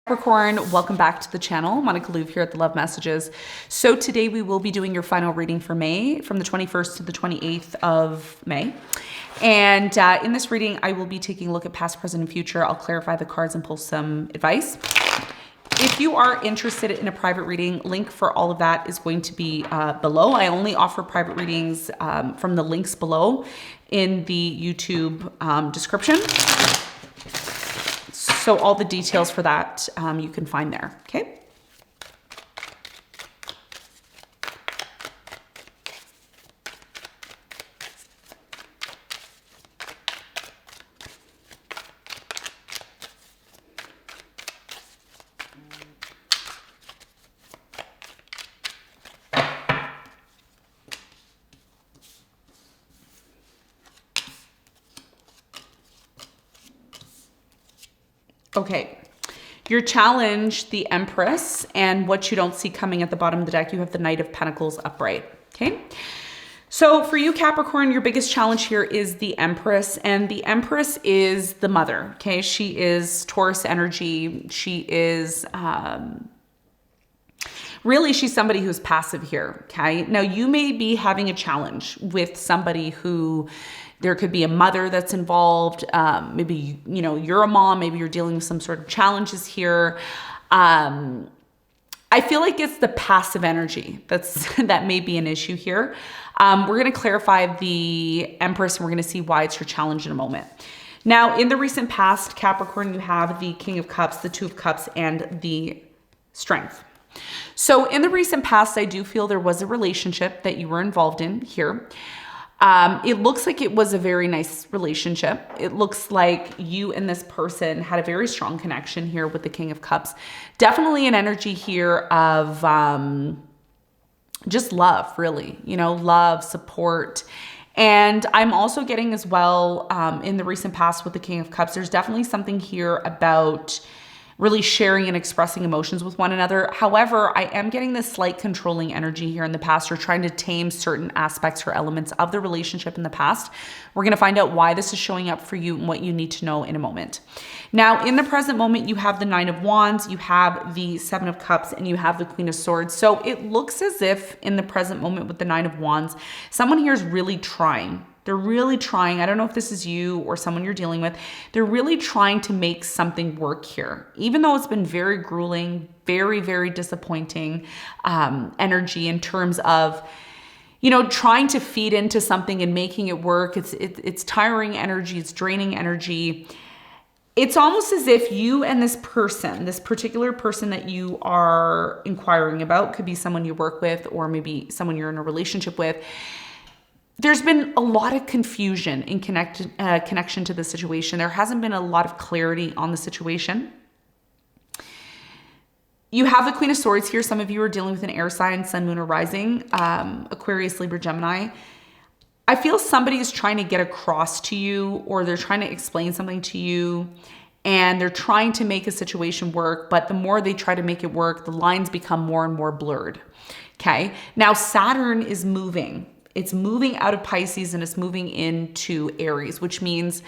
Capricorn, welcome back to the channel. Monica Louv here at the Love Messages. So today we will be doing your final reading for May from the 21st to the 28th of May. And in this reading, I will be taking a look at past, present, and future. I'll clarify the cards and pull some advice. If you are interested in a private reading, link for all of that is going to be below. I only offer private readings from the links below in the YouTube description. So all the details for that you can find there, okay? Okay, your challenge, the Empress, and what you don't see coming at the bottom of the deck, you have the Knight of Pentacles upright, okay? So for you, Capricorn, your biggest challenge here is the Empress, and the Empress is the mother, okay? She is Taurus energy. She is, really, she's somebody who's passive here, okay? Now, you may be having a challenge with somebody who, there could be a mother that's involved. Maybe, you know, you're a mom. Maybe you're dealing with some sort of challenges here. I feel like it's the passive energy that may be an issue here. We're going to clarify the Empress, and we're going to see why it's your challenge in a moment. Now, in the recent past, Capricorn, you have the King of Cups, the Two of Cups, and the Strength. So in the recent past, I do feel there was a relationship that you were involved in here. It looks like it was a very nice relationship. It looks like you and this person had a very strong connection here with the King of Cups. Definitely an energy here of just love, really, you know, love, support. And I'm also getting as well in the recent past with the King of Cups, there's definitely something here about really sharing and expressing emotions with one another. However, I am getting this slight controlling energy here in the past. You're trying to tame certain aspects or elements of the relationship in the past. We're going to find out why this is showing up for you and what you need to know in a moment. Now, in the present moment, you have the Nine of Wands, you have the Seven of Cups, and you have the Queen of Swords. So it looks as if in the present moment with the Nine of Wands, someone here is really trying. They're really trying. I don't know if this is you or someone you're dealing with. They're really trying to make something work here. Even though it's been very grueling, very, very disappointing energy in terms of, you know, trying to feed into something and making it work. It's tiring energy. It's draining energy. It's almost as if you and this person, this particular person that you are inquiring about, could be someone you work with or maybe someone you're in a relationship with. There's been a lot of confusion in connection to the situation. There hasn't been a lot of clarity on the situation. You have the Queen of Swords here. Some of you are dealing with an air sign, Sun, Moon, or Rising, Aquarius, Libra, Gemini. I feel somebody is trying to get across to you, or they're trying to explain something to you, and they're trying to make a situation work, but the more they try to make it work, the lines become more and more blurred, okay? Now, Saturn is moving. It's moving out of Pisces and it's moving into Aries, which means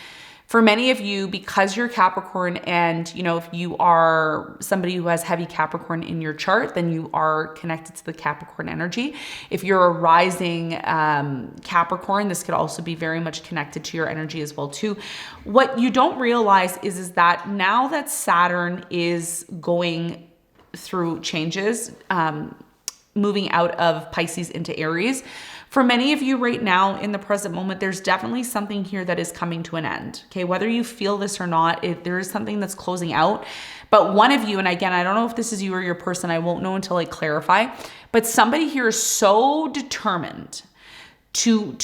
for many of you, because you're Capricorn and, you know, if you are somebody who has heavy Capricorn in your chart, then you are connected to the Capricorn energy. If you're a rising Capricorn, this could also be very much connected to your energy as well too. What you don't realize is that now that Saturn is going through changes, moving out of Pisces into Aries, for many of you right now in the present moment, there's definitely something here that is coming to an end. Okay, whether you feel this or not, there is something that's closing out. But one of you, and again, I don't know if this is you or your person, I won't know until I clarify, but somebody here is so determined to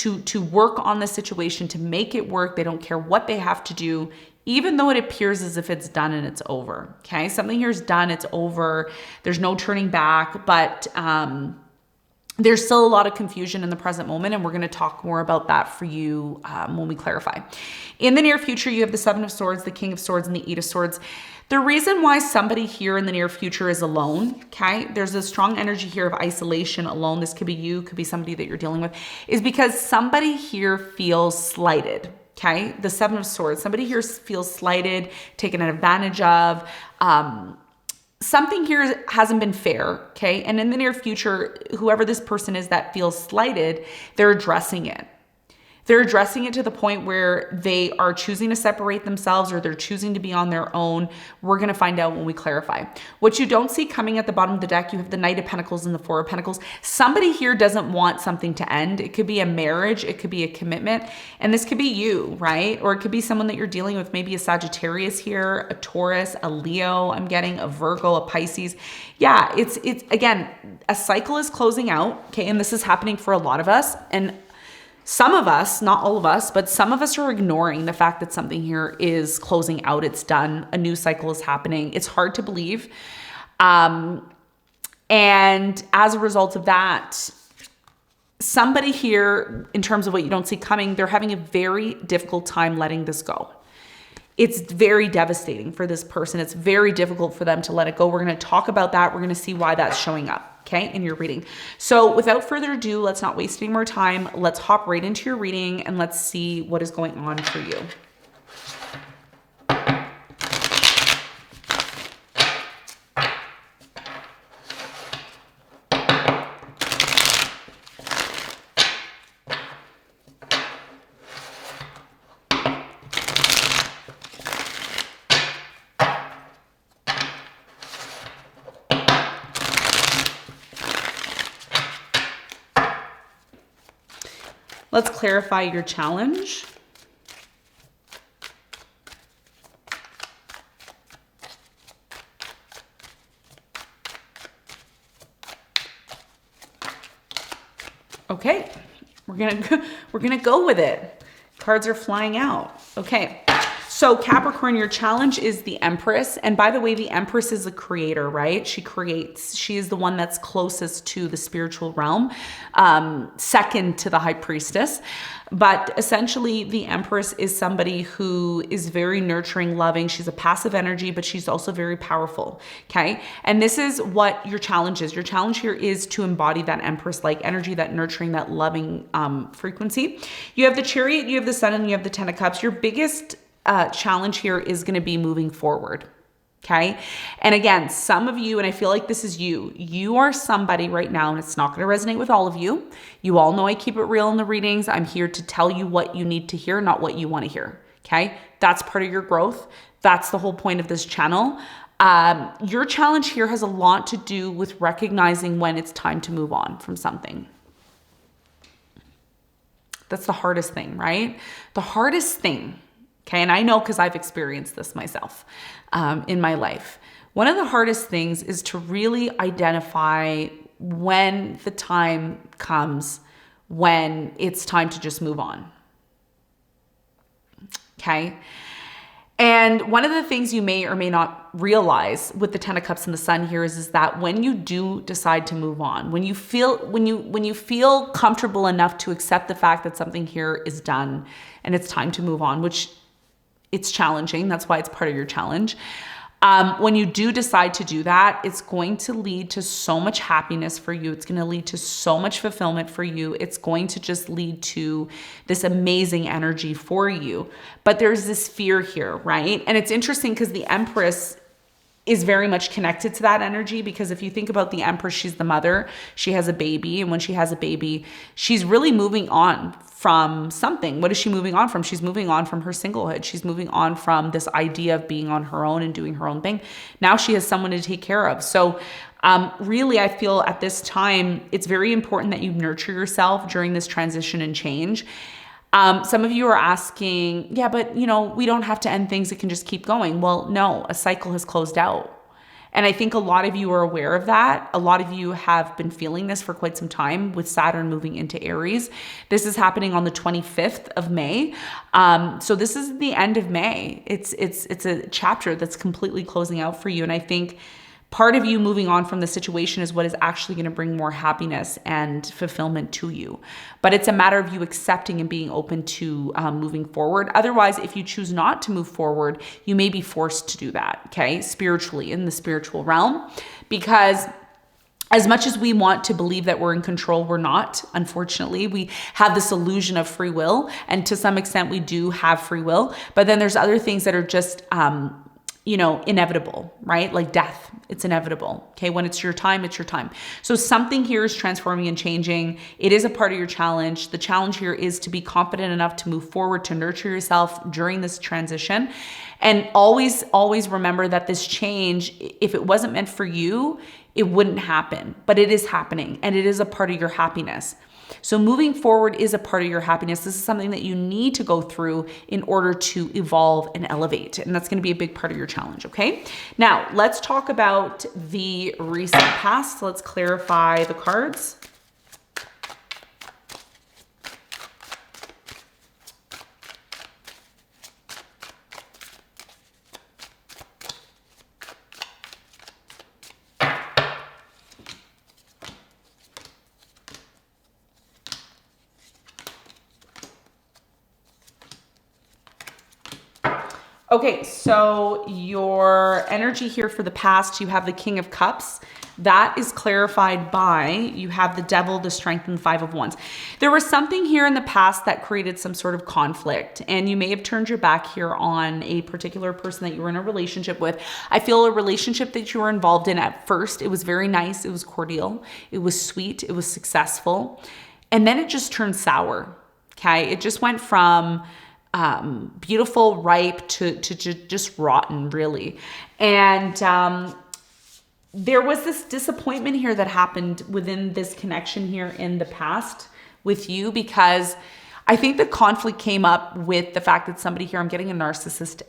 work on the situation, to make it work. They don't care what they have to do, even though it appears as if it's done and it's over. Okay, something here is done, it's over. There's no turning back, but there's still a lot of confusion in the present moment, and we're going to talk more about that for you when we clarify. In the near future, you have the Seven of Swords, the King of Swords, and the Eight of Swords. The reason why somebody here in the near future is alone, okay, there's a strong energy here of isolation, alone. This could be you, could be somebody that you're dealing with, is because somebody here feels slighted, okay? The Seven of Swords, somebody here feels slighted, taken advantage of. something here hasn't been fair, okay? And in the near future, whoever this person is that feels slighted, they're addressing it. They're addressing it to the point where they are choosing to separate themselves, or they're choosing to be on their own. We're going to find out when we clarify. What you don't see coming at the bottom of the deck, you have the Knight of Pentacles and the Four of Pentacles. Somebody here doesn't want something to end. It could be a marriage. It could be a commitment. And this could be you, right? Or it could be someone that you're dealing with, maybe a Sagittarius here, a Taurus, a Leo, I'm getting a Virgo, a Pisces. Yeah, it's again, a cycle is closing out, okay? And this is happening for a lot of us. And some of us, not all of us, but some of us are ignoring the fact that something here is closing out. It's done. A new cycle is happening. It's hard to believe. And as a result of that, somebody here, in terms of what you don't see coming, they're having a very difficult time letting this go. It's very devastating for this person. It's very difficult for them to let it go. We're going to talk about that. We're going to see why that's showing up, okay, in your reading. So without further ado, let's not waste any more time. Let's hop right into your reading and let's see what is going on for you. Let's clarify your challenge. Okay, we're gonna go with it. Cards are flying out. Okay. So Capricorn, your challenge is the Empress. And by the way, the Empress is a creator, right? She creates. She is the one that's closest to the spiritual realm, second to the High Priestess. But essentially, the Empress is somebody who is very nurturing, loving. She's a passive energy, but she's also very powerful, okay? And this is what your challenge is. Your challenge here is to embody that Empress-like energy, that nurturing, that loving frequency. You have the Chariot, you have the Sun, and you have the Ten of Cups. Your biggest challenge here is going to be moving forward. Okay. And again, some of you, and I feel like this is you are somebody right now, and it's not going to resonate with all of you. You all know I keep it real in the readings. I'm here to tell you what you need to hear, not what you want to hear. Okay. That's part of your growth. That's the whole point of this channel. Your challenge here has a lot to do with recognizing when it's time to move on from something. That's the hardest thing, right? The hardest thing. Okay, and I know because I've experienced this myself in my life. One of the hardest things is to really identify when the time comes when it's time to just move on. Okay, and one of the things you may or may not realize with the Ten of Cups and the Sun here is that when you do decide to move on, when you feel comfortable enough to accept the fact that something here is done and it's time to move on, which it's challenging. That's why it's part of your challenge. When you do decide to do that, it's going to lead to so much happiness for you. It's going to lead to so much fulfillment for you. It's going to just lead to this amazing energy for you. But there's this fear here, right? And it's interesting because the Empress is very much connected to that energy, because if you think about the Empress, she's the mother, she has a baby, and when she has a baby, she's really moving on from something. What is she moving on from? She's moving on from her singlehood. She's moving on from this idea of being on her own and doing her own thing. Now she has someone to take care of. So really, I feel at this time, it's very important that you nurture yourself during this transition and change. Some of you are asking, yeah, but we don't have to end things. It can just keep going. Well, no, a cycle has closed out. And I think a lot of you are aware of that. A lot of you have been feeling this for quite some time with Saturn moving into Aries. This is happening on the 25th of May. So this is the end of May. It's a chapter that's completely closing out for you. And I think part of you moving on from the situation is what is actually going to bring more happiness and fulfillment to you. But it's a matter of you accepting and being open to moving forward. Otherwise, if you choose not to move forward, you may be forced to do that, okay, spiritually, in the spiritual realm. Because as much as we want to believe that we're in control, we're not. Unfortunately, we have this illusion of free will. And to some extent, we do have free will. But then there's other things that are just inevitable, right? Like death, it's inevitable. Okay. When it's your time, it's your time. So something here is transforming and changing. It is a part of your challenge. The challenge here is to be confident enough to move forward, to nurture yourself during this transition. And always, always remember that this change, if it wasn't meant for you, it wouldn't happen, but it is happening and it is a part of your happiness. So moving forward is a part of your happiness. This is something that you need to go through in order to evolve and elevate. And that's going to be a big part of your challenge. Okay. Now let's talk about the recent past. Let's clarify the cards. Okay, so your energy here for the past, you have the King of Cups. That is clarified by, you have the Devil, the Strength, and the Five of Wands. There was something here in the past that created some sort of conflict, and you may have turned your back here on a particular person that you were in a relationship with. I feel a relationship that you were involved in at first, it was very nice, it was cordial, it was sweet, it was successful, and then it just turned sour, okay? It just went from beautiful, ripe to just rotten, really. And there was this disappointment here that happened within this connection here in the past with you, because I think the conflict came up with the fact that somebody here, I'm getting a narcissistic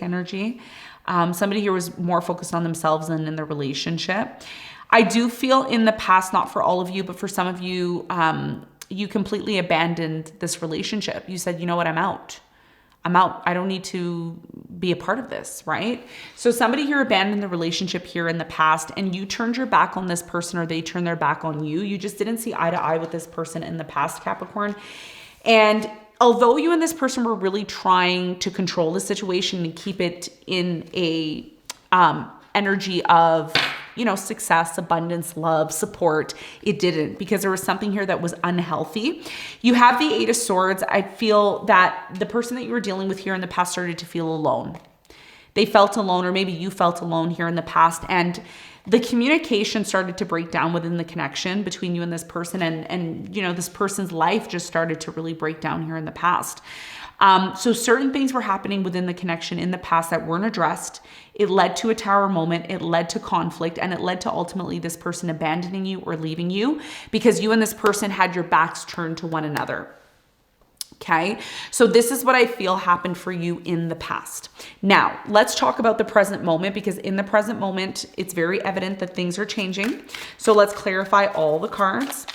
energy. Somebody here was more focused on themselves than in the relationship. I do feel in the past, not for all of you, but for some of you, you completely abandoned this relationship. You said, you know what, I'm out. I don't need to be a part of this, right? So somebody here abandoned the relationship here in the past, and you turned your back on this person, or they turned their back on you. You just didn't see eye to eye with this person in the past, Capricorn. And although you and this person were really trying to control the situation and keep it in a energy of success, abundance, love, support, it didn't, because there was something here that was unhealthy. You have the Eight of Swords. I feel that the person that you were dealing with here in the past started to feel alone. They felt alone, or maybe you felt alone here in the past, and the communication started to break down within the connection between you and this person, and this person's life just started to really break down here in the past. So certain things were happening within the connection in the past that weren't addressed. It led to a tower moment. It led to conflict, and it led to ultimately this person abandoning you or leaving you, because you and this person had your backs turned to one another. Okay. So this is what I feel happened for you in the past. Now let's talk about the present moment, because in the present moment, it's very evident that things are changing. So let's clarify all the cards.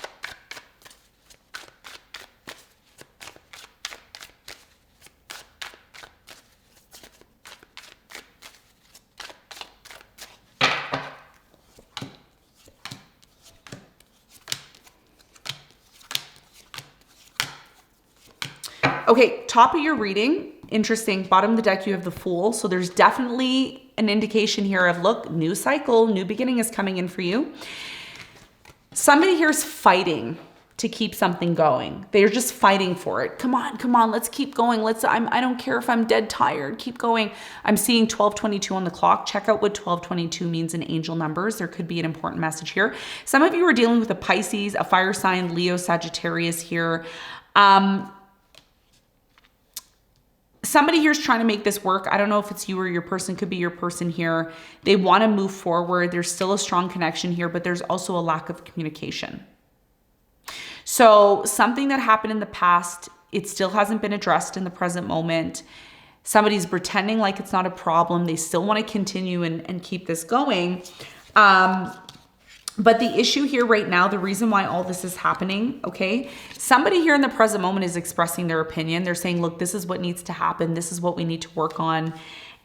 Okay, top of your reading, interesting. Bottom of the deck, you have the Fool. So there's definitely an indication here of, look, new cycle, new beginning is coming in for you. Somebody here is fighting to keep something going. They're just fighting for it. Come on, let's keep going. I don't care if I'm dead tired, keep going. I'm seeing 1222 on the clock. Check out what 1222 means in angel numbers. There could be an important message here. Some of you are dealing with a Pisces, a fire sign, Leo, Sagittarius here. Somebody here is trying to make this work. I don't know if it's you or your person, could be your person here. They want to move forward. There's still a strong connection here, but there's also a lack of communication. So something that happened in the past, it still hasn't been addressed in the present moment. Somebody's pretending like it's not a problem. They still want to continue and keep this going. But the issue here right now, the reason why all this is happening, okay, somebody here in the present moment is expressing their opinion. They're saying, look, this is what needs to happen. This is what we need to work on.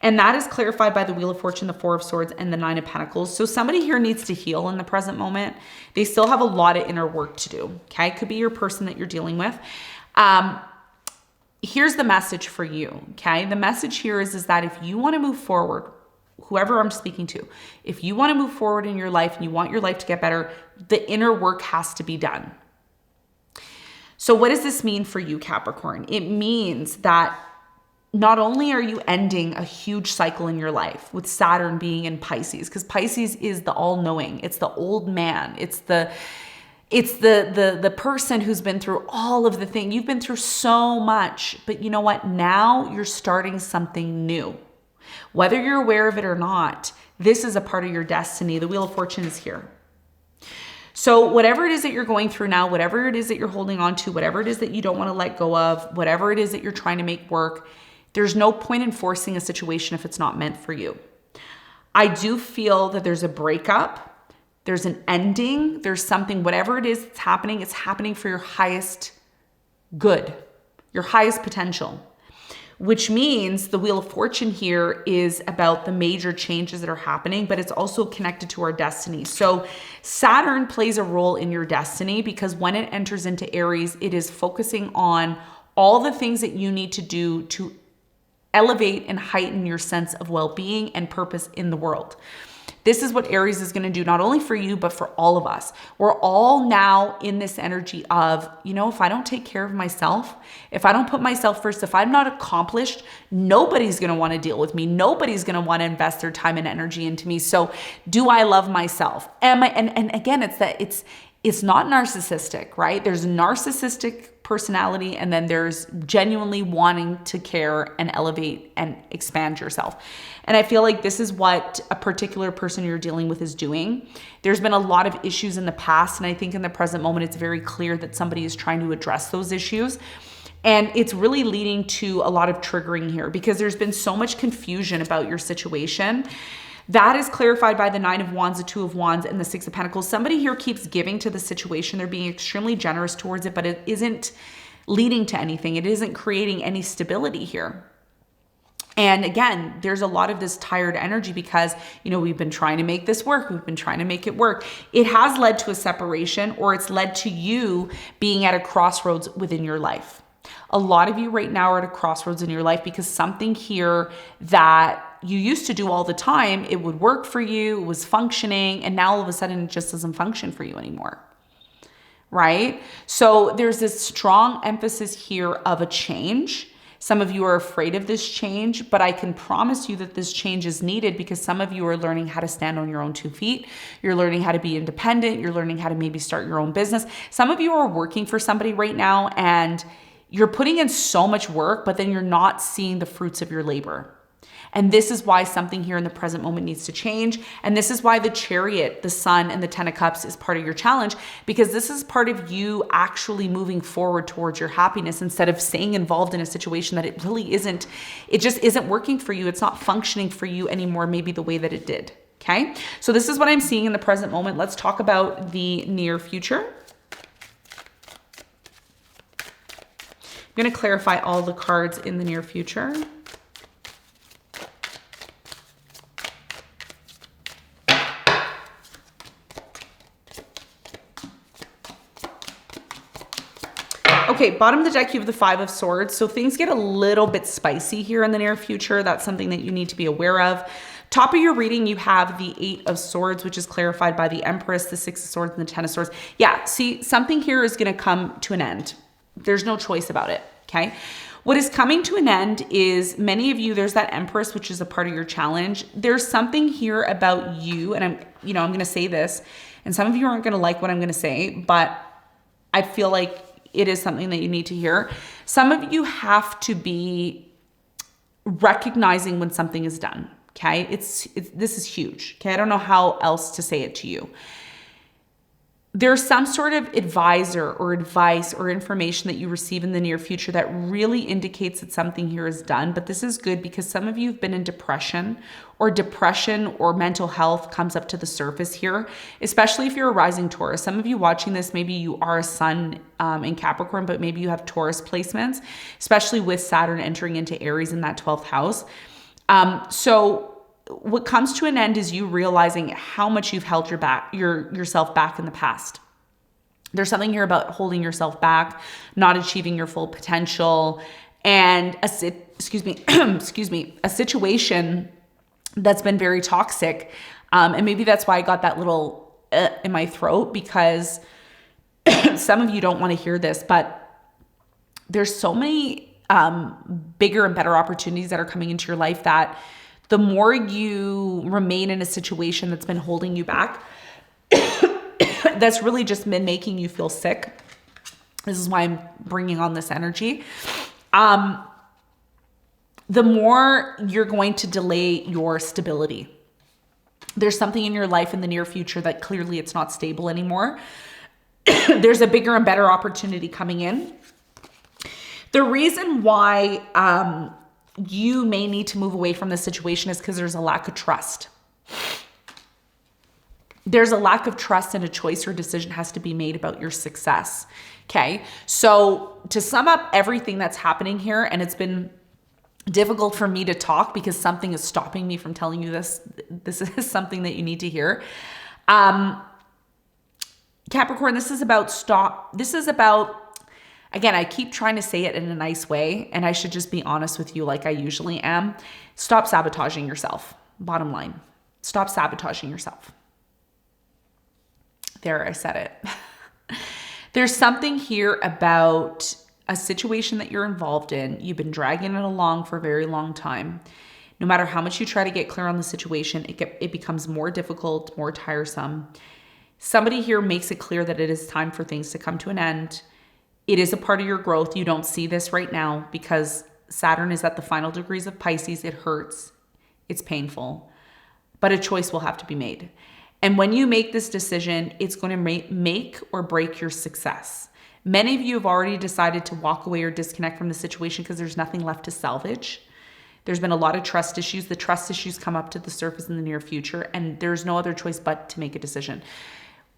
And that is clarified by the Wheel of Fortune, the Four of Swords, and the Nine of Pentacles. So somebody here needs to heal in the present moment. They still have a lot of inner work to do, okay? Could be your person that you're dealing with. Here's the message for you, okay? The message here is that if you want to move forward, whoever I'm speaking to, if you want to move forward in your life and you want your life to get better, the inner work has to be done. So what does this mean for you, Capricorn? It means that not only are you ending a huge cycle in your life with Saturn being in Pisces, because Pisces is the all-knowing, it's the old man, it's the person who's been through all of the thing. You've been through so much, but you know what? Now you're starting something new. Whether you're aware of it or not, this is a part of your destiny. The Wheel of Fortune is here. So whatever it is that you're going through now, whatever it is that you're holding on to, whatever it is that you don't want to let go of, whatever it is that you're trying to make work, there's no point in forcing a situation if it's not meant for you. I do feel that there's a breakup, there's an ending, there's something, whatever it is that's happening, it's happening for your highest good, your highest potential. Which means the Wheel of Fortune here is about the major changes that are happening, but it's also connected to our destiny. So Saturn plays a role in your destiny because when it enters into Aries, it is focusing on all the things that you need to do to elevate and heighten your sense of well-being and purpose in the world. This is what Aries is going to do, not only for you, but for all of us. We're all now in this energy of, if I don't take care of myself, if I don't put myself first, if I'm not accomplished, nobody's going to want to deal with me. Nobody's going to want to invest their time and energy into me. So do I love myself? Am I, and again, it's not narcissistic, right? There's narcissistic personality, and then there's genuinely wanting to care and elevate and expand yourself. And I feel like this is what a particular person you're dealing with is doing. There's been a lot of issues in the past, and I think in the present moment, it's very clear that somebody is trying to address those issues. And it's really leading to a lot of triggering here because there's been so much confusion about your situation. That is clarified by the Nine of Wands, the Two of Wands, and the Six of Pentacles. Somebody here keeps giving to the situation. They're being extremely generous towards it, but it isn't leading to anything. It isn't creating any stability here. And again, there's a lot of this tired energy because, we've been trying to make this work. We've been trying to make it work. It has led to a separation, or it's led to you being at a crossroads within your life. A lot of you right now are at a crossroads in your life because something here that you used to do all the time, it would work for you, it was functioning, and now all of a sudden it just doesn't function for you anymore, right? So there's this strong emphasis here of a change. Some of you are afraid of this change, but I can promise you that this change is needed because some of you are learning how to stand on your own 2 feet. You're learning how to be independent. You're learning how to maybe start your own business. Some of you are working for somebody right now and you're putting in so much work, but then you're not seeing the fruits of your labor. And this is why something here in the present moment needs to change. And this is why the Chariot, the Sun, and the Ten of Cups is part of your challenge, because this is part of you actually moving forward towards your happiness instead of staying involved in a situation that it really isn't, it just isn't working for you. It's not functioning for you anymore, maybe the way that it did. Okay. So this is what I'm seeing in the present moment. Let's talk about the near future. I'm going to clarify all the cards in the near future. Okay, bottom of the deck, you have the Five of Swords. So things get a little bit spicy here in the near future. That's something that you need to be aware of. Top of your reading, you have the Eight of Swords, which is clarified by the Empress, the Six of Swords, and the Ten of Swords. Yeah, see, something here is going to come to an end. There's no choice about it, okay? What is coming to an end is many of you, there's that Empress, which is a part of your challenge. There's something here about you, and I'm going to say this, and some of you aren't going to like what I'm going to say, but I feel like it is something that you need to hear. Some of you have to be recognizing when something is done, okay? This is huge, okay? I don't know how else to say it to you. There's some sort of advisor or advice or information that you receive in the near future that really indicates that something here is done. But this is good because some of you have been in depression or mental health comes up to the surface here, especially if you're a rising Taurus. Some of you watching this, maybe you are a sun in Capricorn, but maybe you have Taurus placements, especially with Saturn entering into Aries in that 12th house. So what comes to an end is you realizing how much you've held yourself back in the past. There's something here about holding yourself back, not achieving your full potential, and a situation that's been very toxic. And maybe that's why I got that little in my throat, because some of you don't want to hear this, but there's so many bigger and better opportunities that are coming into your life, that the more you remain in a situation that's been holding you back, that's really just been making you feel sick. This is why I'm bringing on this energy. The more you're going to delay your stability. There's something in your life in the near future that clearly it's not stable anymore. There's a bigger and better opportunity coming in. The reason why you may need to move away from this situation is because there's a lack of trust. There's a lack of trust, and a choice or decision has to be made about your success. Okay. So to sum up everything that's happening here, and it's been difficult for me to talk because something is stopping me from telling you this. This is something that you need to hear. Capricorn, this is about again, I keep trying to say it in a nice way, and I should just be honest with you like I usually am. Stop sabotaging yourself. Bottom line, stop sabotaging yourself. There, I said it. There's something here about a situation that you're involved in. You've been dragging it along for a very long time. No matter how much you try to get clear on the situation, it becomes more difficult, more tiresome. Somebody here makes it clear that it is time for things to come to an end. It is a part of your growth. You don't see this right now because Saturn is at the final degrees of Pisces. It hurts. It's painful. But a choice will have to be made. And when you make this decision, it's going to make or break your success. Many of you have already decided to walk away or disconnect from the situation because there's nothing left to salvage. There's been a lot of trust issues. The trust issues come up to the surface in the near future, and there's no other choice but to make a decision.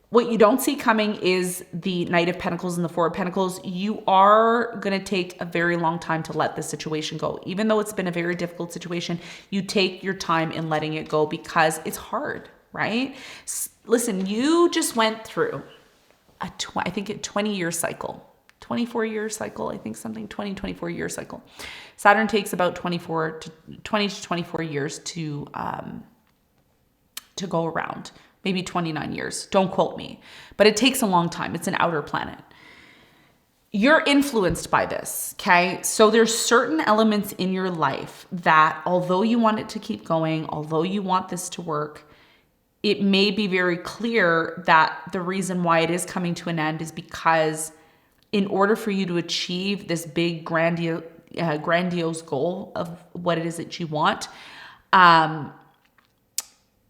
What you don't see coming is the Knight of Pentacles and the Four of Pentacles. You are going to take a very long time to let this situation go. Even though it's been a very difficult situation, you take your time in letting it go because it's hard, right? Listen, you just went through a 20-year cycle, 24-year cycle, I think 24-year cycle. Saturn takes about 20 to 24 years to go around. Maybe 29 years. Don't quote me. But it takes a long time. It's an outer planet. You're influenced by this, okay? So there's certain elements in your life that although you want it to keep going, although you want this to work, it may be very clear that the reason why it is coming to an end is because in order for you to achieve this big grandiose goal of what it is that you want,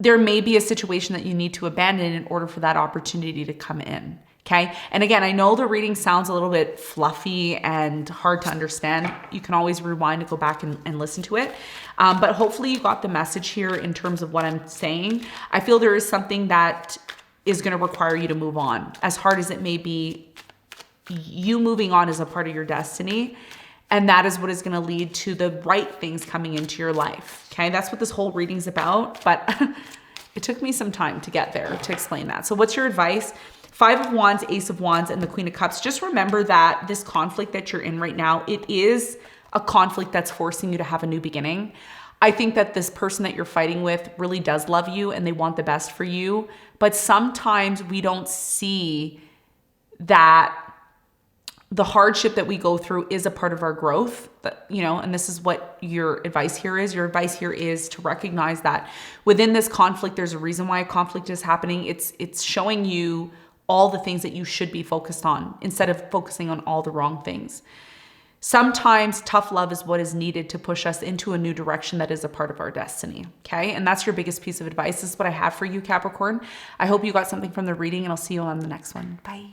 there may be a situation that you need to abandon in order for that opportunity to come in, okay? And again, I know the reading sounds a little bit fluffy and hard to understand. You can always rewind and go back and listen to it. But hopefully you got the message here in terms of what I'm saying. I feel there is something that is going to require you to move on. As hard as it may be, you moving on is a part of your destiny. And that is what is going to lead to the right things coming into your life. Okay, that's what this whole reading's about. But it took me some time to get there to explain that. So what's your advice? Five of Wands, Ace of Wands, and the Queen of Cups. Just remember that this conflict that you're in right now, it is a conflict that's forcing you to have a new beginning. I think that this person that you're fighting with really does love you and they want the best for you. But sometimes we don't see that the hardship that we go through is a part of our growth, and this is what your advice here is. Your advice here is to recognize that within this conflict, there's a reason why a conflict is happening. It's showing you all the things that you should be focused on instead of focusing on all the wrong things. Sometimes tough love is what is needed to push us into a new direction that is a part of our destiny, okay? And that's your biggest piece of advice. This is what I have for you, Capricorn. I hope you got something from the reading, and I'll see you on the next one. Bye.